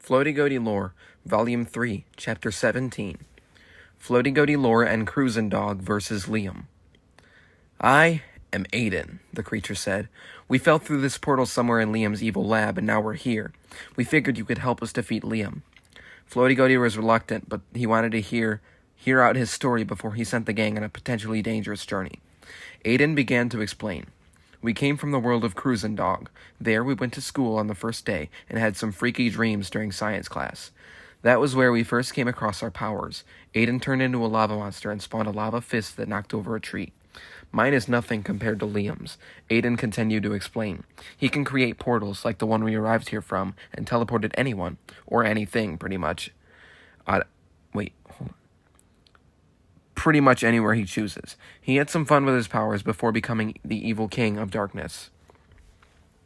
Floaty Goaty Lore, Volume 3, Chapter 17. Floaty Goaty Lore and Cruz and Dog versus Liam. I am Aiden, the creature said. We fell through this portal somewhere in Liam's evil lab, and now we're here. We figured you could help us defeat Liam. Floaty Goaty was reluctant, but he wanted to hear out his story before he sent the gang on a potentially dangerous journey. Aiden began to explain. We came from the world of Cruz and Dog. There we went to school on the first day and had some freaky dreams during science class. That was where we first came across our powers. Aiden turned into a lava monster and spawned a lava fist that knocked over a tree. Mine is nothing compared to Liam's. Aiden continued to explain. He can create portals like the one we arrived here from and teleported anyone, or anything, pretty much. Pretty much anywhere he chooses. He had some fun with his powers before becoming the evil king of darkness.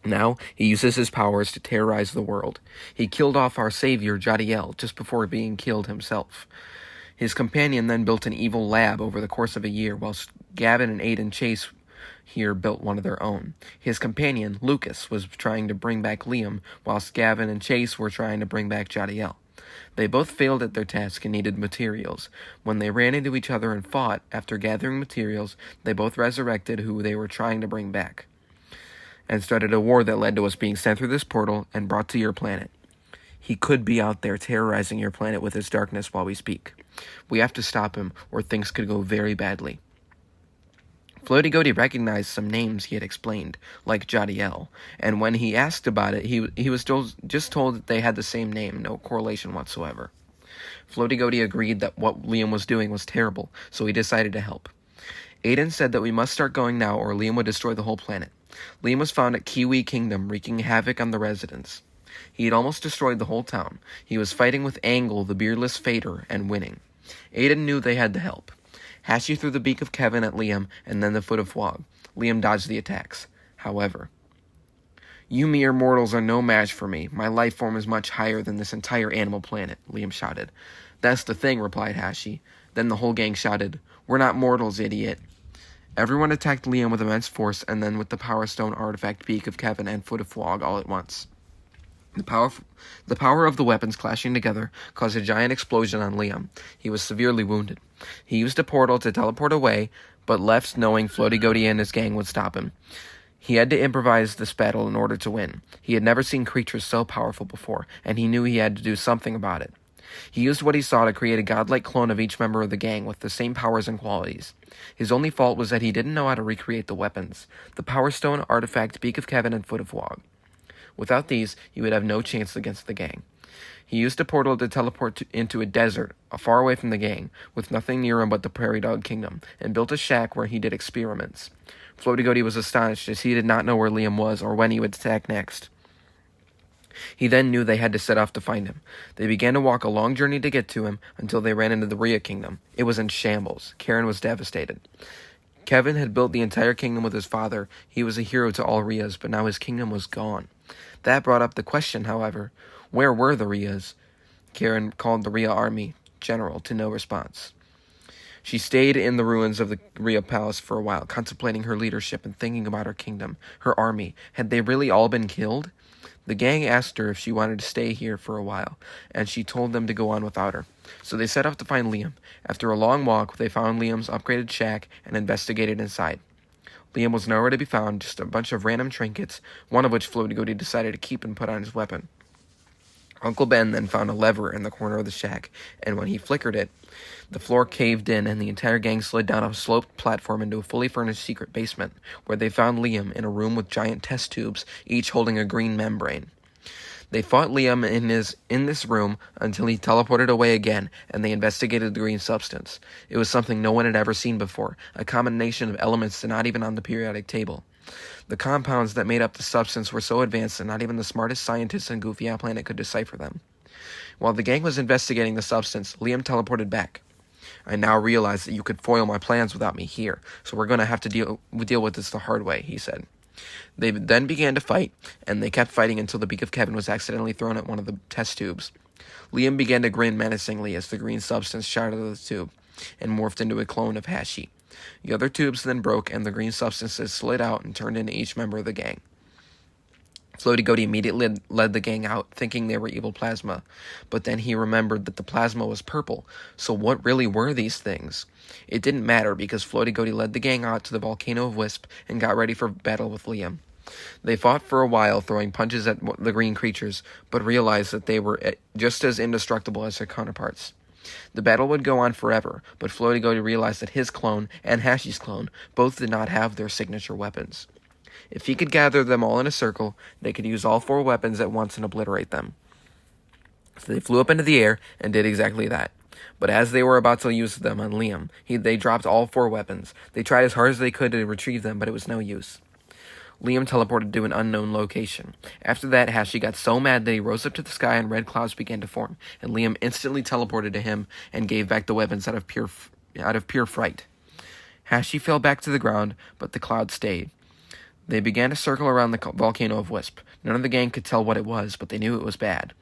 Now, he uses his powers to terrorize the world. He killed off our savior, Jadiel, just before being killed himself. His companion then built an evil lab over the course of a year, whilst Gavin and Aiden Chase here built one of their own. His companion, Lucas, was trying to bring back Liam, whilst Gavin and Chase were trying to bring back Jadiel. They both failed at their task and needed materials. When they ran into each other and fought, after gathering materials, they both resurrected who they were trying to bring back, and started a war that led to us being sent through this portal and brought to your planet. He could be out there terrorizing your planet with his darkness while we speak. We have to stop him, or things could go very badly. Floaty Goaty recognized some names he had explained, like Jadiel, and when he asked about it, he was just told that they had the same name, no correlation whatsoever. Floaty Goaty agreed that what Liam was doing was terrible, so he decided to help. Aiden said that we must start going now or Liam would destroy the whole planet. Liam was found at Kiwi Kingdom, wreaking havoc on the residents. He had almost destroyed the whole town. He was fighting with Angle, the beardless fader, and winning. Aiden knew they had to help. Hashi threw the beak of Kevin at Liam, and then the foot of Fwog. Liam dodged the attacks. However, you mere mortals are no match for me. My life form is much higher than this entire animal planet, Liam shouted. That's the thing, replied Hashi. Then the whole gang shouted, We're not mortals, idiot. Everyone attacked Liam with immense force, and then with the Power Stone artifact beak of Kevin and foot of Fwog all at once. The power of the weapons clashing together caused a giant explosion on Liam. He was severely wounded. He used a portal to teleport away, but left knowing Floaty Goaty and his gang would stop him. He had to improvise this battle in order to win. He had never seen creatures so powerful before, and he knew he had to do something about it. He used what he saw to create a godlike clone of each member of the gang with the same powers and qualities. His only fault was that he didn't know how to recreate the weapons, the Power Stone, artifact, beak of Kevin, and foot of Fwog. Without these, he would have no chance against the gang. He used a portal to teleport into a desert, far away from the gang, with nothing near him but the Prairie Dog Kingdom, and built a shack where he did experiments. Floaty Goaty was astonished, as he did not know where Liam was or when he would attack next. He then knew they had to set off to find him. They began to walk a long journey to get to him, until they ran into the Rhea Kingdom. It was in shambles. Karen was devastated. Kevin had built the entire kingdom with his father. He was a hero to all Rheas, but now his kingdom was gone. That brought up the question, however, where were the Rheas? Karen called the Rhea army general to no response. She stayed in the ruins of the Rhea palace for a while, contemplating her leadership and thinking about her kingdom, her army. Had they really all been killed? The gang asked her if she wanted to stay here for a while, and she told them to go on without her. So they set off to find Liam. After a long walk, they found Liam's upgraded shack and investigated inside. Liam was nowhere to be found, just a bunch of random trinkets, one of which Floaty Goaty decided to keep and put on his weapon. Uncle Ben then found a lever in the corner of the shack, and when he flickered it, the floor caved in and the entire gang slid down a sloped platform into a fully furnished secret basement, where they found Liam in a room with giant test tubes, each holding a green membrane. They fought Liam in this room until he teleported away again, and they investigated the green substance. It was something no one had ever seen before, a combination of elements not even on the periodic table. The compounds that made up the substance were so advanced that not even the smartest scientists on Goofy Planet could decipher them. While the gang was investigating the substance, Liam teleported back. I now realize that you could foil my plans without me here, so we're going to have to deal with this the hard way, he said. They then began to fight, and they kept fighting until the beak of Kevin was accidentally thrown at one of the test tubes. Liam began to grin menacingly as the green substance shot out of the tube, and morphed into a clone of Hashi. The other tubes then broke, and the green substances slid out and turned into each member of the gang. Floaty Goaty immediately led the gang out, thinking they were evil plasma. But then he remembered that the plasma was purple, so what really were these things? It didn't matter, because Floaty Goaty led the gang out to the volcano of Wisp and got ready for battle with Liam. They fought for a while, throwing punches at the green creatures, but realized that they were just as indestructible as their counterparts. The battle would go on forever, but Floaty Goaty realized that his clone and Hashi's clone both did not have their signature weapons. If he could gather them all in a circle, they could use all 4 weapons at once and obliterate them. So they flew up into the air and did exactly that. But as they were about to use them on Liam, they dropped all 4 weapons. They tried as hard as they could to retrieve them, but it was no use. Liam teleported to an unknown location. After that, Hashi got so mad that he rose up to the sky and red clouds began to form, and Liam instantly teleported to him and gave back the weapons out of pure fright. Hashi fell back to the ground, but the clouds stayed. They began to circle around the volcano of Wisp. None of the gang could tell what it was, but they knew it was bad.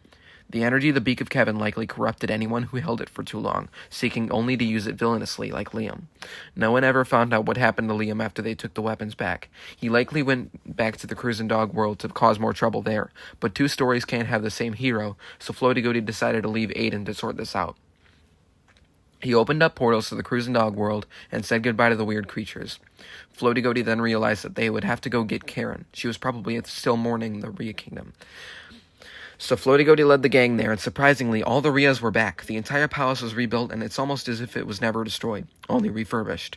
The energy of the Beak of Kevin likely corrupted anyone who held it for too long, seeking only to use it villainously like Liam. No one ever found out what happened to Liam after they took the weapons back. He likely went back to the Cruz and Dog world to cause more trouble there, but 2 stories can't have the same hero, so Floaty Goaty decided to leave Aiden to sort this out. He opened up portals to the Cruz and Dog world and said goodbye to the weird creatures. Floaty Goaty then realized that they would have to go get Karen. She was probably still mourning the Rhea Kingdom. So Floaty Goaty led the gang there, and surprisingly, all the Rheas were back. The entire palace was rebuilt, and it's almost as if it was never destroyed, only refurbished.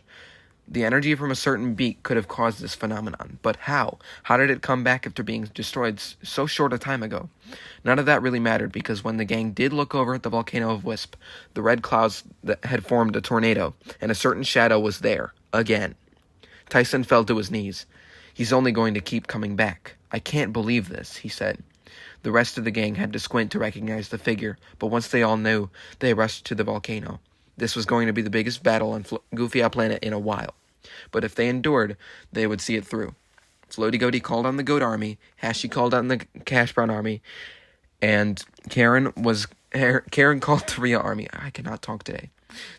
The energy from a certain beak could have caused this phenomenon, but how? How did it come back after being destroyed so short a time ago? None of that really mattered, because when the gang did look over at the volcano of Wisp, the red clouds that had formed a tornado, and a certain shadow was there, again. Tyson fell to his knees. He's only going to keep coming back. I can't believe this, he said. The rest of the gang had to squint to recognize the figure, but once they all knew, they rushed to the volcano. This was going to be the biggest battle on Goofy Owl Planet in a while. But if they endured, they would see it through. Floaty Goaty called on the Goat Army, Hashi called on the Cash Brown Army, and Karen called the Rhea Army. I cannot talk today.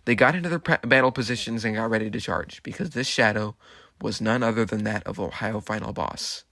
They got into their battle positions and got ready to charge, because this shadow was none other than that of Ohio Final Boss.